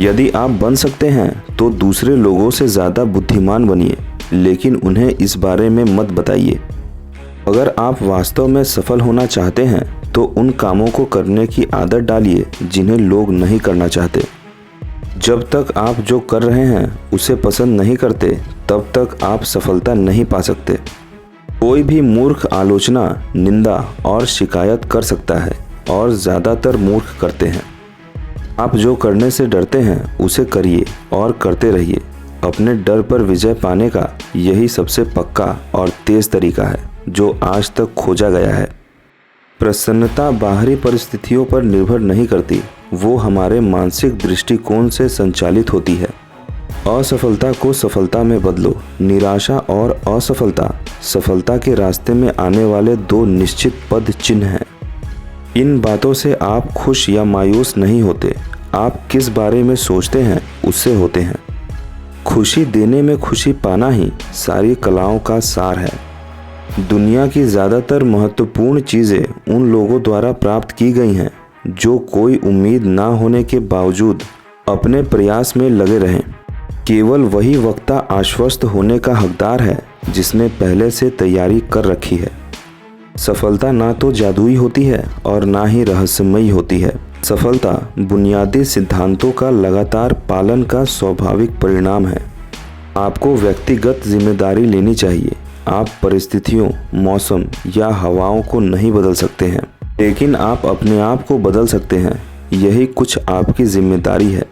यदि आप बन सकते हैं तो दूसरे लोगों से ज़्यादा बुद्धिमान बनिए, लेकिन उन्हें इस बारे में मत बताइए। अगर आप वास्तव में सफल होना चाहते हैं तो उन कामों को करने की आदत डालिए जिन्हें लोग नहीं करना चाहते। जब तक आप जो कर रहे हैं उसे पसंद नहीं करते, तब तक आप सफलता नहीं पा सकते। कोई भी मूर्ख आलोचना, निंदा और शिकायत कर सकता है, और ज़्यादातर मूर्ख करते हैं। आप जो करने से डरते हैं उसे करिए और करते रहिए। अपने डर पर विजय पाने का यही सबसे पक्का और तेज़ तरीका है जो आज तक खोजा गया है। प्रसन्नता बाहरी परिस्थितियों पर निर्भर नहीं करती, वो हमारे मानसिक दृष्टिकोण से संचालित होती है। असफलता को सफलता में बदलो। निराशा और असफलता सफलता के रास्ते में आने वाले दो निश्चित पद चिन्ह हैं। इन बातों से आप खुश या मायूस नहीं होते, आप किस बारे में सोचते हैं उससे होते हैं। खुशी देने में खुशी पाना ही सारी कलाओं का सार है। दुनिया की ज़्यादातर महत्वपूर्ण चीज़ें उन लोगों द्वारा प्राप्त की गई हैं जो कोई उम्मीद ना होने के बावजूद अपने प्रयास में लगे रहें। केवल वही वक्ता आश्वस्त होने का हकदार है जिसने पहले से तैयारी कर रखी है। सफलता ना तो जादुई होती है और ना ही रहस्यमयी होती है। सफलता बुनियादी सिद्धांतों का लगातार पालन का स्वाभाविक परिणाम है। आपको व्यक्तिगत जिम्मेदारी लेनी चाहिए। आप परिस्थितियों, मौसम या हवाओं को नहीं बदल सकते हैं, लेकिन आप अपने आप को बदल सकते हैं। यही कुछ आपकी जिम्मेदारी है।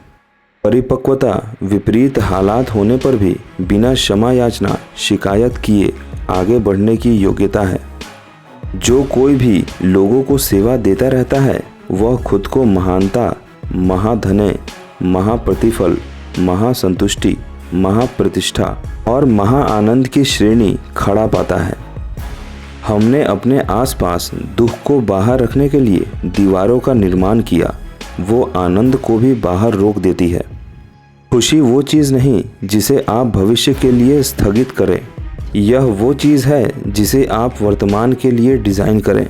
परिपक्वता विपरीत हालात होने पर भी बिना क्षमा याचना, शिकायत किए आगे बढ़ने की योग्यता है। जो कोई भी लोगों को सेवा देता रहता है वह खुद को महानता, महाधन्य, महाप्रतिफल, महासंतुष्टि, महाप्रतिष्ठा और महाआनंद की श्रेणी खड़ा पाता है। हमने अपने आसपास दुख को बाहर रखने के लिए दीवारों का निर्माण किया, वो आनंद को भी बाहर रोक देती है। खुशी वो चीज़ नहीं जिसे आप भविष्य के लिए स्थगित करें, यह वो चीज़ है जिसे आप वर्तमान के लिए डिज़ाइन करें।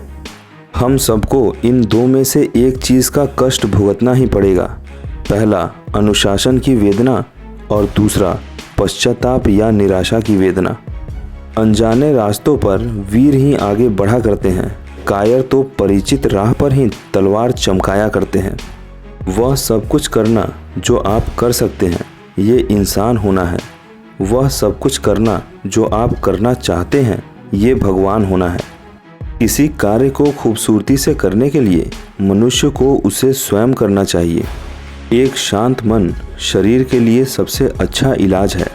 हम सबको इन दो में से एक चीज़ का कष्ट भुगतना ही पड़ेगा। पहला अनुशासन की वेदना और दूसरा पश्चाताप या निराशा की वेदना। अनजाने रास्तों पर वीर ही आगे बढ़ा करते हैं, कायर तो परिचित राह पर ही तलवार चमकाया करते हैं। वह सब कुछ करना जो आप कर सकते हैं, ये इंसान होना है। वह सब कुछ करना जो आप करना चाहते हैं, ये भगवान होना है। किसी कार्य को खूबसूरती से करने के लिए मनुष्य को उसे स्वयं करना चाहिए। एक शांत मन शरीर के लिए सबसे अच्छा इलाज है।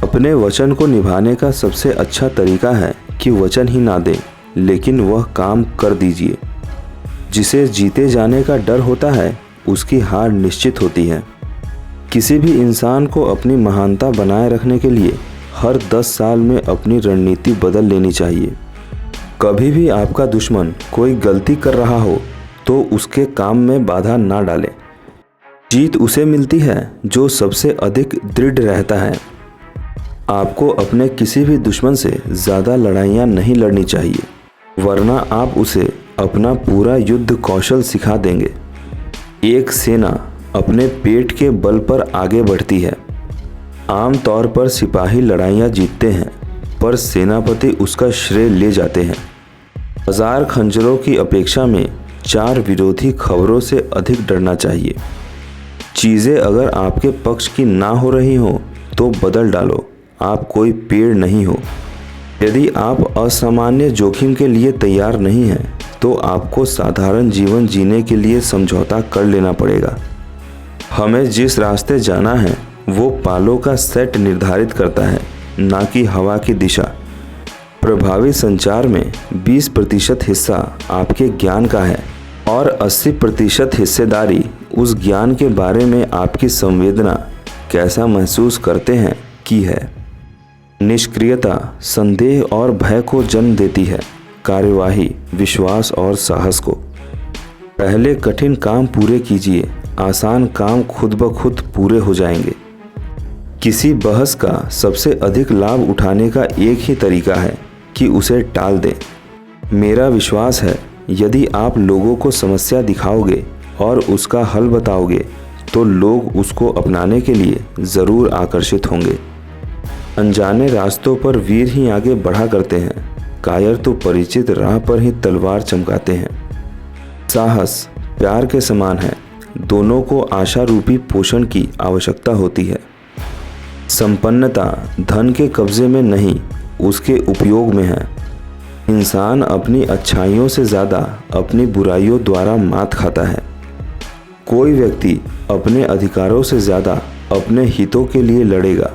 अपने वचन को निभाने का सबसे अच्छा तरीका है कि वचन ही ना दें, लेकिन वह काम कर दीजिए। जिसे जीते जाने का डर होता है उसकी हार निश्चित होती है। किसी भी इंसान को अपनी महानता बनाए रखने के लिए हर 10 साल में अपनी रणनीति बदल लेनी चाहिए। कभी भी आपका दुश्मन कोई गलती कर रहा हो तो उसके काम में बाधा ना डालें। जीत उसे मिलती है जो सबसे अधिक दृढ़ रहता है। आपको अपने किसी भी दुश्मन से ज़्यादा लड़ाइयाँ नहीं लड़नी चाहिए, वरना आप उसे अपना पूरा युद्ध कौशल सिखा देंगे। एक सेना अपने पेट के बल पर आगे बढ़ती है। आम तौर पर सिपाही लड़ाइयाँ जीतते हैं, पर सेनापति उसका श्रेय ले जाते हैं। 1000 खंजरों की अपेक्षा में 4 विरोधी खबरों से अधिक डरना चाहिए। चीज़ें अगर आपके पक्ष की ना हो रही हो तो बदल डालो, आप कोई पेड़ नहीं हो। यदि आप असामान्य जोखिम के लिए तैयार नहीं हैं तो आपको साधारण जीवन जीने के लिए समझौता कर लेना पड़ेगा। हमें जिस रास्ते जाना है वो पालों का सेट निर्धारित करता है, ना कि हवा की दिशा। प्रभावी संचार में 20% हिस्सा आपके ज्ञान का है और 80% हिस्सेदारी उस ज्ञान के बारे में आपकी संवेदना कैसा महसूस करते हैं की है। निष्क्रियता संदेह और भय को जन्म देती है, कार्यवाही विश्वास और साहस को। पहले कठिन काम पूरे कीजिए, आसान काम खुद ब खुद पूरे हो जाएंगे। किसी बहस का सबसे अधिक लाभ उठाने का एक ही तरीका है कि उसे टाल दें। मेरा विश्वास है यदि आप लोगों को समस्या दिखाओगे और उसका हल बताओगे तो लोग उसको अपनाने के लिए ज़रूर आकर्षित होंगे। अनजाने रास्तों पर वीर ही आगे बढ़ा करते हैं, कायर तो परिचित राह पर ही तलवार चमकाते हैं। साहस प्यार के समान है, दोनों को आशा रूपी पोषण की आवश्यकता होती है। संपन्नता धन के कब्जे में नहीं, उसके उपयोग में है। इंसान अपनी अच्छाइयों से ज़्यादा अपनी बुराइयों द्वारा मात खाता है। कोई व्यक्ति अपने अधिकारों से ज़्यादा अपने हितों के लिए लड़ेगा।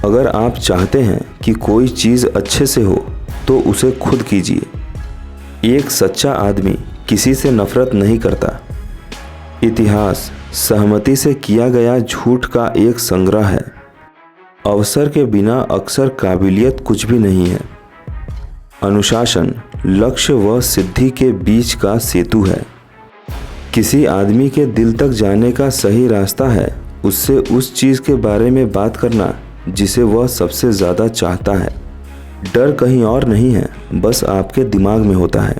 अगर आप चाहते हैं कि कोई चीज़ अच्छे से हो तो उसे खुद कीजिए। एक सच्चा आदमी किसी से नफरत नहीं करता। इतिहास सहमति से किया गया झूठ का एक संग्रह है। अवसर के बिना अक्सर काबिलियत कुछ भी नहीं है। अनुशासन लक्ष्य व सिद्धि के बीच का सेतु है। किसी आदमी के दिल तक जाने का सही रास्ता है उससे उस चीज़ के बारे में बात करना जिसे वह सबसे ज़्यादा चाहता है। डर कहीं और नहीं है, बस आपके दिमाग में होता है।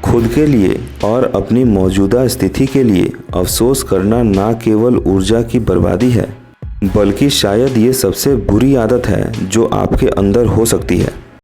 खुद के लिए और अपनी मौजूदा स्थिति के लिए अफसोस करना ना केवल ऊर्जा की बर्बादी है, बल्कि शायद ये सबसे बुरी आदत है जो आपके अंदर हो सकती है।